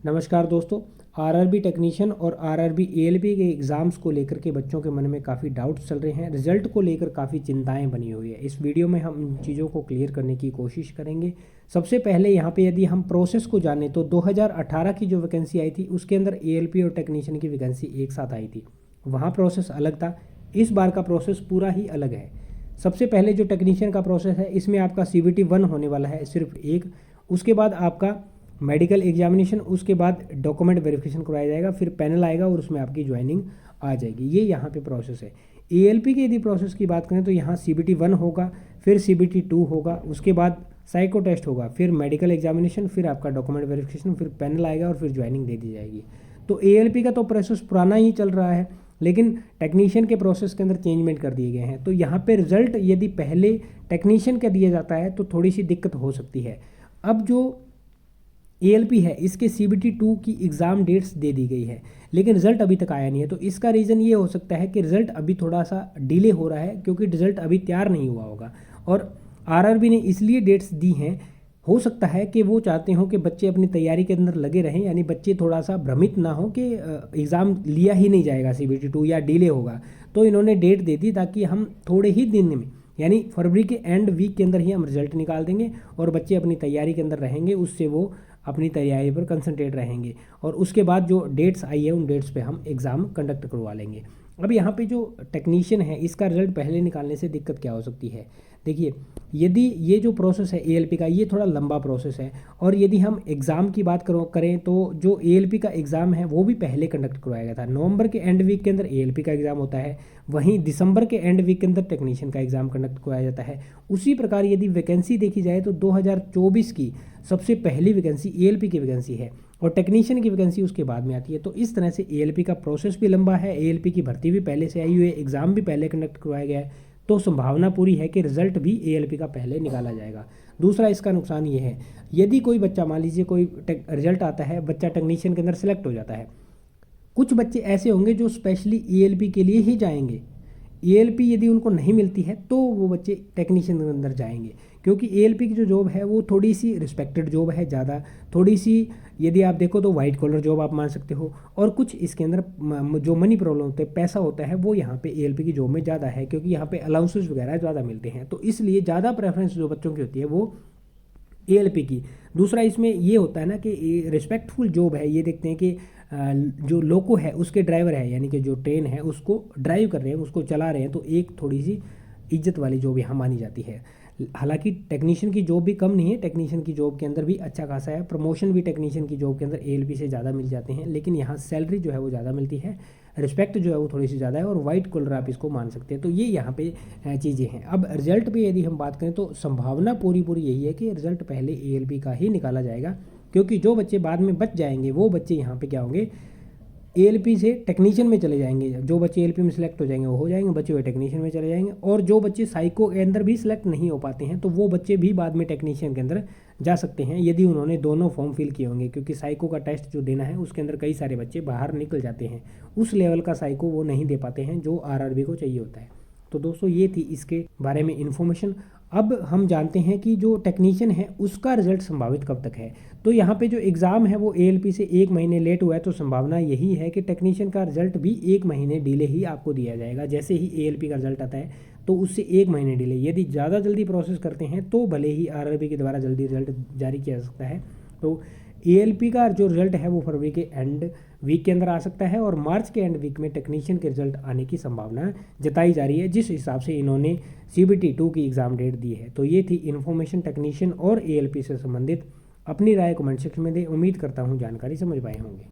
नमस्कार दोस्तों। RRB technician और आरआरबी एएलपी के एग्ज़ाम्स को लेकर के बच्चों के मन में काफ़ी डाउट्स चल रहे हैं। रिजल्ट को लेकर काफ़ी चिंताएं बनी हुई है। इस वीडियो में हम इन चीज़ों को क्लियर करने की कोशिश करेंगे। सबसे पहले यहाँ पे यदि हम प्रोसेस को जानें तो 2018 की जो वैकेंसी आई थी उसके अंदर एएलपी और टेक्नीशियन की वैकेंसी एक साथ आई थी। वहाँ प्रोसेस अलग था। इस बार का प्रोसेस पूरा ही अलग है। सबसे पहले जो टेक्नीशियन का प्रोसेस है इसमें आपका CBT 1 होने वाला है, सिर्फ एक। उसके बाद आपका मेडिकल एग्जामिनेशन, उसके बाद डॉक्यूमेंट वेरिफिकेशन करवाया जाएगा, फिर पैनल आएगा और उसमें आपकी ज्वाइनिंग आ जाएगी। ये यहाँ पे प्रोसेस है। एएलपी के यदि प्रोसेस की बात करें तो यहाँ CBT 1 होगा, फिर CBT 2 होगा, उसके बाद साइको टेस्ट होगा, फिर मेडिकल एग्जामिनेशन, फिर आपका डॉक्यूमेंट वेरिफिकेशन, फिर पैनल आएगा और फिर ज्वाइनिंग दे दी जाएगी। तो एएलपी का तो प्रोसेस पुराना ही चल रहा है, लेकिन टेक्नीशियन के प्रोसेस के अंदर चेंजमेंट कर दिए गए हैं। तो यहाँ पे रिजल्ट यदि पहले टेक्नीशियन का दिया जाता है तो थोड़ी सी दिक्कत हो सकती है। अब जो एएलपी है इसके CBT 2 की एग्ज़ाम डेट्स दे दी गई है, लेकिन रिजल्ट अभी तक आया नहीं है। तो इसका रीज़न ये हो सकता है कि रिजल्ट अभी थोड़ा सा डिले हो रहा है, क्योंकि रिजल्ट अभी तैयार नहीं हुआ होगा। और आरआरबी ने इसलिए डेट्स दी हैं, हो सकता है कि वो चाहते हो कि बच्चे अपनी तैयारी के अंदर लगे रहें, यानी बच्चे थोड़ा सा भ्रमित ना हो कि एग्ज़ाम लिया ही नहीं जाएगा CBT 2 या डिले होगा। तो इन्होंने डेट दे दी ताकि हम थोड़े ही दिन में, यानी फरवरी के एंड वीक के अंदर ही हम रिजल्ट निकाल देंगे और बच्चे अपनी तैयारी के अंदर रहेंगे, उससे वो अपनी तैयारी पर कंसंट्रेट रहेंगे। और उसके बाद जो डेट्स आई है उन डेट्स पे हम एग्ज़ाम कंडक्ट करवा लेंगे। अब यहाँ पे जो टेक्नीशियन है इसका रिजल्ट पहले निकालने से दिक्कत क्या हो सकती है। देखिए, यदि ये जो प्रोसेस है एएलपी का, ये थोड़ा लंबा प्रोसेस है। और यदि हम एग्ज़ाम की बात करें तो जो एएलपी का एग्ज़ाम है वो भी पहले कंडक्ट करवाया गया था। नवंबर के एंड वीक के अंदर एएलपी का एग्ज़ाम होता है, वहीं दिसंबर के एंड वीक के अंदर टेक्नीशियन का एग्ज़ाम कंडक्ट करवाया जाता है। उसी प्रकार यदि वैकेंसी देखी जाए तो 2024 की सबसे पहली वैकेंसी एएलपी की वैकेंसी है और टेक्नीशियन की वैकेंसी उसके बाद में आती है। तो इस तरह से एएलपी का प्रोसेस भी लंबा है, एएलपी की भर्ती भी पहले से आई हुई है, एग्ज़ाम भी पहले कंडक्ट करवाया गया है। तो संभावना पूरी है कि रिजल्ट भी एएलपी का पहले निकाला जाएगा। दूसरा इसका नुकसान ये है, यदि कोई बच्चा, मान लीजिए कोई रिजल्ट आता है, बच्चा टेक्नीशियन के अंदर सेलेक्ट हो जाता है, कुछ बच्चे ऐसे होंगे जो स्पेशली एएलपी के लिए ही जाएंगे। एएलपी यदि उनको नहीं मिलती है तो वो बच्चे टेक्नीशियन के अंदर जाएंगे, क्योंकि एएलपी की जो जॉब है वो थोड़ी सी रिस्पेक्टेड जॉब है, ज़्यादा थोड़ी सी, यदि आप देखो तो वाइट कॉलर जॉब आप मान सकते हो। और कुछ इसके अंदर जो मनी प्रॉब्लम होते हैं, पैसा होता है, वो यहाँ पे एएलपी की जॉब में ज़्यादा है, क्योंकि यहाँ पे अलाउंसेस वगैरह ज़्यादा मिलते हैं। तो इसलिए ज़्यादा प्रेफरेंस जो बच्चों की होती है वो एएलपी की। दूसरा इसमें ये होता है ना कि रिस्पेक्टफुल जॉब है। ये देखते हैं कि जो लोको है उसके ड्राइवर है, यानी कि जो ट्रेन है उसको ड्राइव कर रहे हैं, उसको चला रहे हैं, तो एक थोड़ी सी इज्जत वाली जॉब यहाँ मानी जाती है। हालांकि टेक्नीशियन की जॉब भी कम नहीं है, टेक्नीशियन की जॉब के अंदर भी अच्छा खासा है, प्रमोशन भी टेक्नीशियन की जॉब के अंदर एएलपी से ज़्यादा मिल जाते हैं, लेकिन यहाँ सैलरी जो है वो ज़्यादा मिलती है, रिस्पेक्ट जो है वो थोड़ी सी ज़्यादा है, और वाइट कॉलर आप इसको मान सकते हैं। तो ये यहाँ पे चीज़ें हैं। अब रिजल्ट पे यदि हम बात करें तो संभावना पूरी यही है कि रिजल्ट पहले एएलपी का ही निकाला जाएगा, क्योंकि जो बच्चे बाद में बच जाएंगे वो बच्चे यहाँ पे क्या होंगे, एएलपी से टेक्नीशियन में चले जाएंगे। जो बच्चे एएलपी में सिलेक्ट हो जाएंगे वो हो जाएंगे, बच्चे हुए टेक्नीशियन में चले जाएंगे। और जो बच्चे साइको के अंदर भी सिलेक्ट नहीं हो पाते हैं तो वो बच्चे भी बाद में टेक्नीशियन के अंदर जा सकते हैं, यदि उन्होंने दोनों फॉर्म फिल किए होंगे, क्योंकि साइको का टेस्ट जो देना है उसके अंदर कई सारे बच्चे बाहर निकल जाते हैं, उस लेवल का साइको वो नहीं दे पाते हैं जो आरआरबी को चाहिए होता है। तो दोस्तों ये थी इसके बारे में इन्फॉर्मेशन। अब हम जानते हैं कि जो टेक्नीशियन है उसका रिजल्ट संभावित कब तक है। तो यहाँ पे जो एग्ज़ाम है वो एएलपी से 1 महीने लेट हुआ है, तो संभावना यही है कि टेक्नीशियन का रिजल्ट भी 1 महीने डिले ही आपको दिया जाएगा। जैसे ही एएलपी का रिजल्ट आता है तो उससे 1 महीने डिले, यदि ज़्यादा जल्दी प्रोसेस करते हैं तो भले ही आरआरबी के द्वारा जल्दी रिजल्ट जारी किया जा सकता है। तो एएलपी का जो रिजल्ट है वो फरवरी के एंड वीक के अंदर आ सकता है, और मार्च के एंड वीक में टेक्नीशियन के रिजल्ट आने की संभावना जताई जा रही है, जिस हिसाब से इन्होंने CBT 2 की एग्ज़ाम डेट दी है। तो ये थी इन्फॉर्मेशन टेक्नीशियन और एएलपी से संबंधित। अपनी राय कमेंट सेक्शन में दें। उम्मीद करता हूँ जानकारी समझ पाए होंगे।